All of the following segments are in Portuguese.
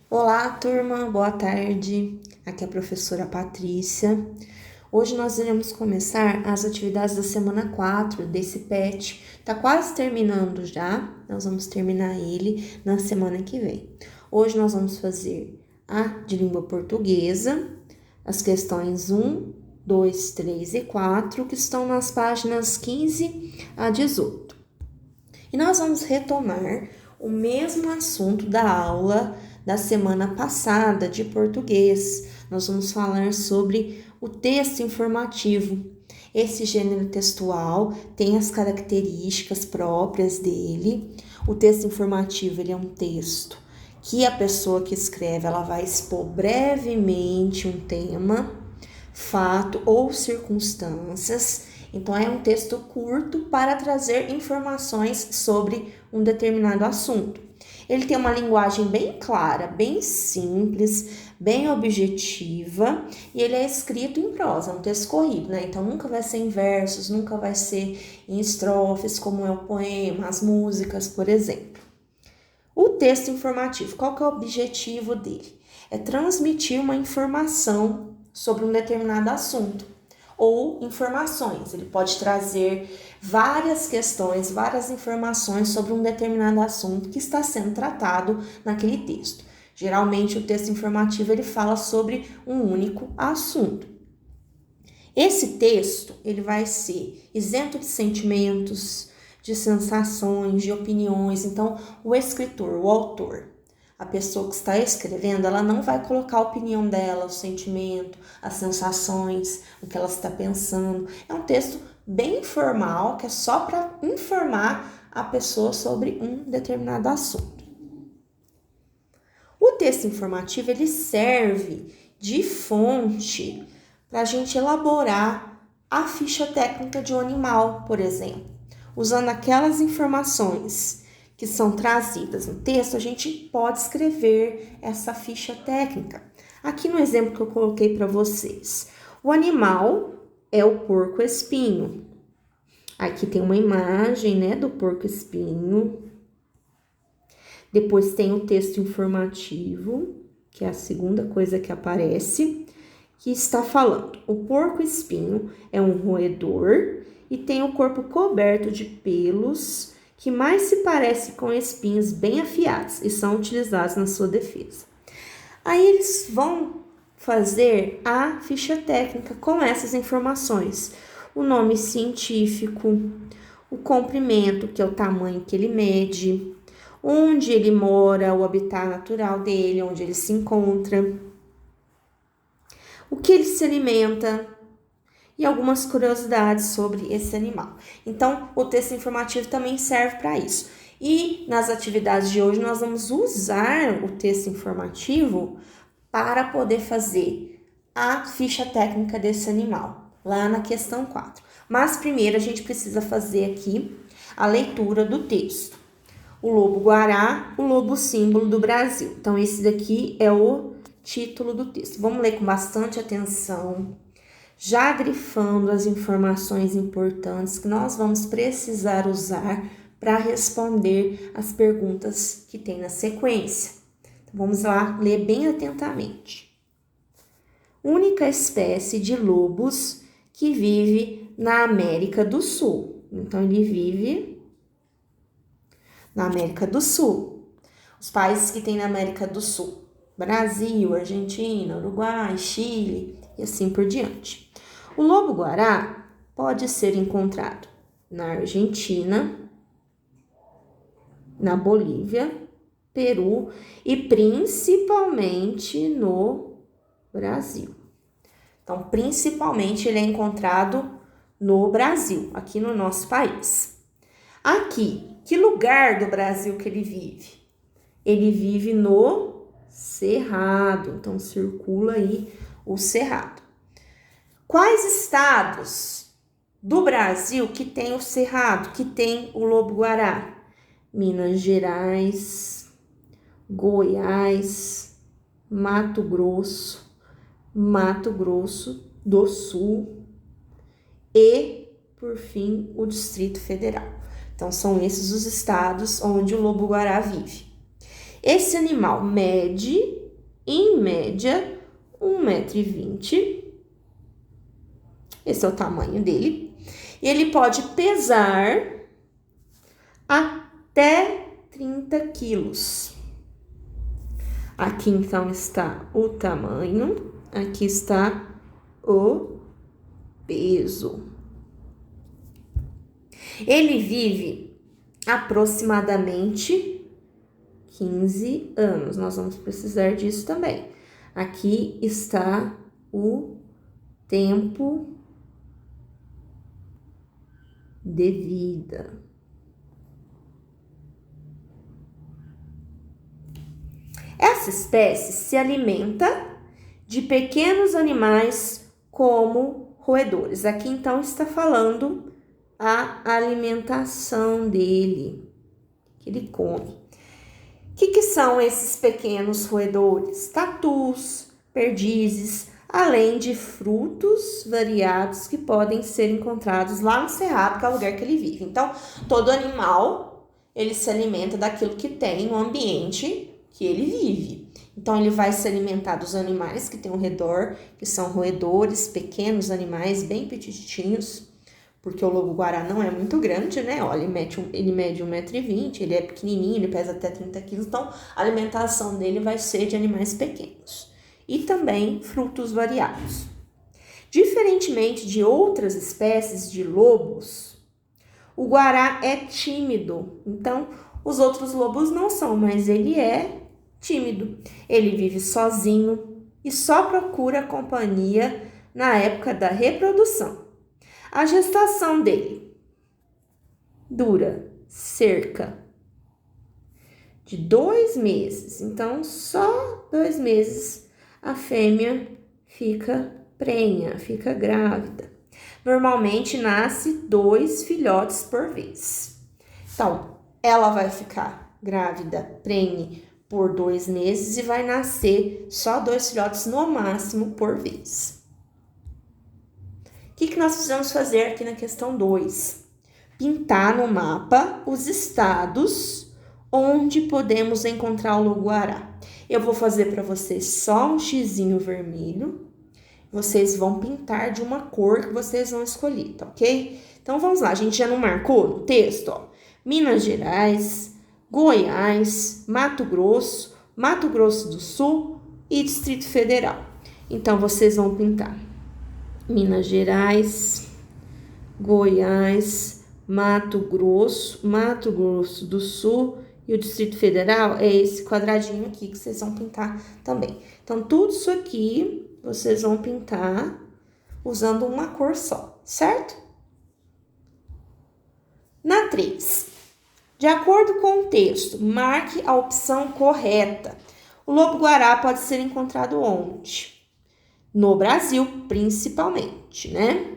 Olá, turma, boa tarde. Aqui é a professora Patrícia. Hoje nós iremos começar as atividades da semana 4 desse PET. Tá quase terminando já, nós vamos terminar ele na semana que vem. Hoje nós vamos fazer a de língua portuguesa, as questões 1, 2, 3 e 4, que estão nas páginas 15 a 18. E nós vamos retomar o mesmo assunto da aula da semana passada de português. Nós vamos falar sobre o texto informativo. Esse gênero textual tem as características próprias dele. O texto informativo, ele é um texto que a pessoa que escreve, ela vai expor brevemente um tema, fato ou circunstâncias. Então, é um texto curto para trazer informações sobre um determinado assunto. Ele tem uma linguagem bem clara, bem simples, bem objetiva, e ele é escrito em prosa, é um texto corrido, né? Então, nunca vai ser em versos, nunca vai ser em estrofes, como é o poema, as músicas, por exemplo. O texto informativo, qual que é o objetivo dele? É transmitir uma informação sobre um determinado assunto ou informações. Ele pode trazer várias questões, várias informações sobre um determinado assunto que está sendo tratado naquele texto. Geralmente, o texto informativo ele fala sobre um único assunto. Esse texto ele vai ser isento de sentimentos, de sensações, de opiniões. Então, o escritor, o autor, a pessoa que está escrevendo, ela não vai colocar a opinião dela, o sentimento, as sensações, o que ela está pensando. É um texto bem informal, que é só para informar a pessoa sobre um determinado assunto. O texto informativo, ele serve de fonte para a gente elaborar a ficha técnica de um animal, por exemplo. Usando aquelas informações que são trazidas no texto, a gente pode escrever essa ficha técnica. Aqui no exemplo que eu coloquei para vocês, o animal é o porco-espinho. Aqui tem uma imagem, né, do porco-espinho. Depois tem o texto informativo, que é a segunda coisa que aparece, que está falando: o porco-espinho é um roedor e tem o corpo coberto de pelos que mais se parece com espinhos bem afiados e são utilizados na sua defesa. Aí eles vão fazer a ficha técnica com essas informações: o nome científico, o comprimento, que é o tamanho que ele mede, onde ele mora, o habitat natural dele, onde ele se encontra, o que ele se alimenta e algumas curiosidades sobre esse animal. Então, o texto informativo também serve para isso. E nas atividades de hoje nós vamos usar o texto informativo para poder fazer a ficha técnica desse animal, lá na questão 4. Mas primeiro a gente precisa fazer aqui a leitura do texto. O lobo-guará, o lobo símbolo do Brasil. Então, esse daqui é o título do texto. Vamos ler com bastante atenção, já grifando as informações importantes que nós vamos precisar usar para responder as perguntas que tem na sequência. Então, vamos lá ler bem atentamente. Única espécie de lobos que vive na América do Sul. Então, ele vive na América do Sul. Os países que tem na América do Sul: Brasil, Argentina, Uruguai, Chile e assim por diante. O lobo-guará pode ser encontrado na Argentina, na Bolívia, Peru e principalmente no Brasil. Então, principalmente ele é encontrado no Brasil, aqui no nosso país. Aqui, que lugar do Brasil que ele vive? Ele vive no Cerrado, então circula aí o Cerrado. Quais estados do Brasil que tem o Cerrado, que tem o lobo-guará? Minas Gerais, Goiás, Mato Grosso do Sul e, por fim, o Distrito Federal. Então, são esses os estados onde o lobo-guará vive. Esse animal mede, em média, 1,20 m. Esse é o tamanho dele. E ele pode pesar até 30 quilos. Aqui, então, está o tamanho. Aqui está o peso. Ele vive aproximadamente 15 anos. Nós vamos precisar disso também. Aqui está o tempo de vida. Essa espécie se alimenta de pequenos animais como roedores. Aqui então está falando a alimentação dele, que ele come. O que são esses pequenos roedores? Tatus, perdizes, além de frutos variados que podem ser encontrados lá no cerrado, que é o lugar que ele vive. Então, todo animal, ele se alimenta daquilo que tem no ambiente que ele vive. Então, ele vai se alimentar dos animais que tem ao redor, que são roedores, pequenos animais, bem petitinhos, porque o lobo-guará não é muito grande, né? Olha, ele mede 1,20 m, ele é pequenininho, ele pesa até 30 quilos, então a alimentação dele vai ser de animais pequenos. E também frutos variados. Diferentemente de outras espécies de lobos, o guará é tímido. Então, os outros lobos não são, mas ele é tímido. Ele vive sozinho e só procura companhia na época da reprodução. A gestação dele dura cerca de 2 meses. Então, só 2 meses a fêmea fica prenha, fica grávida. Normalmente, nasce 2 filhotes por vez. Então, ela vai ficar grávida, prenhe, por 2 meses e vai nascer só 2 filhotes no máximo por vez. O que nós precisamos fazer aqui na questão 2? Pintar no mapa os estados onde podemos encontrar o lobo-guará. Eu vou fazer para vocês só um xizinho vermelho. Vocês vão pintar de uma cor que vocês vão escolher, tá ok? Então, vamos lá. A gente já não marcou no texto, ó. Minas Gerais, Goiás, Mato Grosso do Sul e Distrito Federal. Então, vocês vão pintar Minas Gerais, Goiás, Mato Grosso do Sul e o Distrito Federal é esse quadradinho aqui que vocês vão pintar também. Então, tudo isso aqui vocês vão pintar usando uma cor só, certo? Na 3, de acordo com o texto, marque a opção correta. O lobo-guará pode ser encontrado onde? No Brasil, principalmente, né?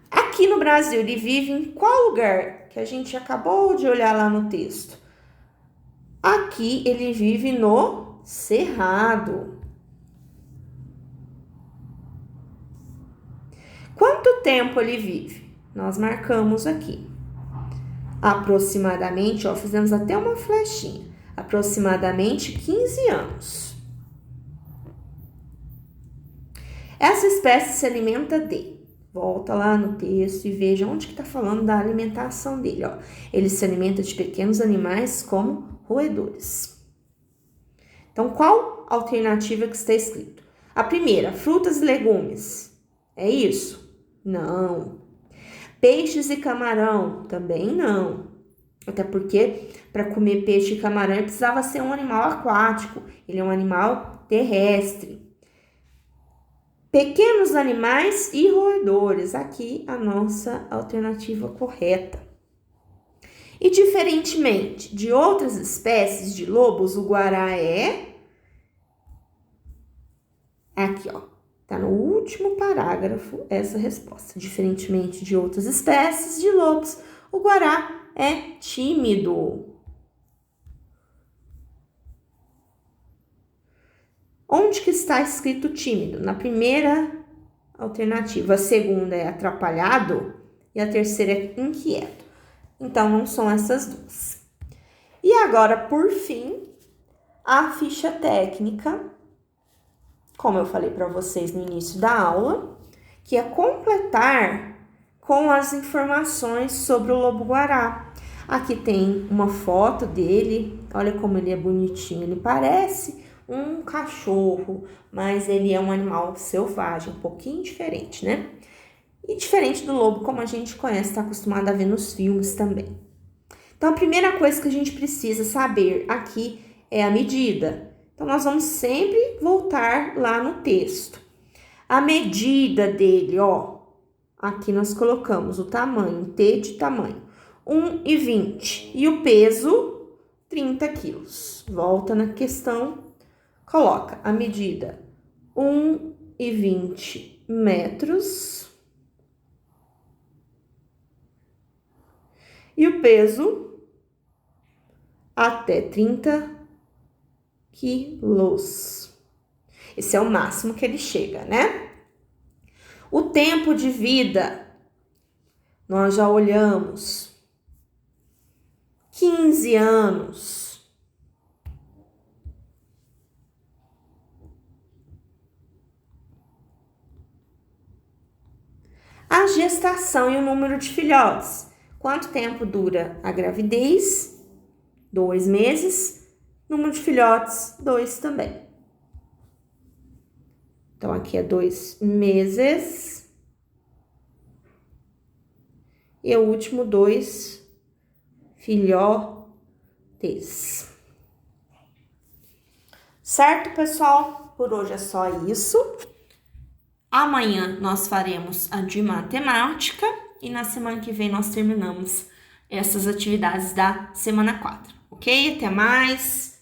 Aqui no Brasil, ele vive em qual lugar? Que a gente acabou de olhar lá no texto. Aqui, ele vive no Cerrado. Quanto tempo ele vive? Nós marcamos aqui. Aproximadamente, ó, fizemos até uma flechinha. Aproximadamente 15 anos. Essa espécie se alimenta de... Volta lá no texto e veja onde que está falando da alimentação dele, ó. Ele se alimenta de pequenos animais como roedores. Então, qual alternativa que está escrito? A primeira, frutas e legumes. É isso? Não. Peixes e camarão? Também não. Até porque, para comer peixe e camarão, ele precisava ser um animal aquático. Ele é um animal terrestre. Pequenos animais e roedores. Aqui, a nossa alternativa correta. E, diferentemente de outras espécies de lobos, o guará é... Aqui, ó. Tá no último parágrafo essa resposta. Diferentemente de outras espécies de lobos, o guará é tímido. Onde que está escrito tímido? Na primeira alternativa. A segunda é atrapalhado e a terceira é inquieto. Então, não são essas duas. E agora, por fim, a ficha técnica, como eu falei para vocês no início da aula, que é completar com as informações sobre o lobo-guará. Aqui tem uma foto dele, olha como ele é bonitinho, ele parece um cachorro, mas ele é um animal selvagem, um pouquinho diferente, né? E diferente do lobo, como a gente conhece, está acostumado a ver nos filmes também. Então, a primeira coisa que a gente precisa saber aqui é a medida. Então, nós vamos sempre voltar lá no texto. A medida dele, ó, aqui nós colocamos o tamanho, T de tamanho, 1,20. E o peso, 30 quilos. Volta na questão, coloca a medida 1,20 metros. E o peso até 30 quilos. Esse é o máximo que ele chega, né? O tempo de vida, nós já olhamos. 15 anos. A gestação e o número de filhotes. Quanto tempo dura a gravidez? 2 meses. Número de filhotes, 2 também. Então, aqui é 2 meses. E o último, 2 filhotes. Certo, pessoal? Por hoje é só isso. Amanhã nós faremos a de matemática. E na semana que vem nós terminamos essas atividades da semana 4, ok? Até mais!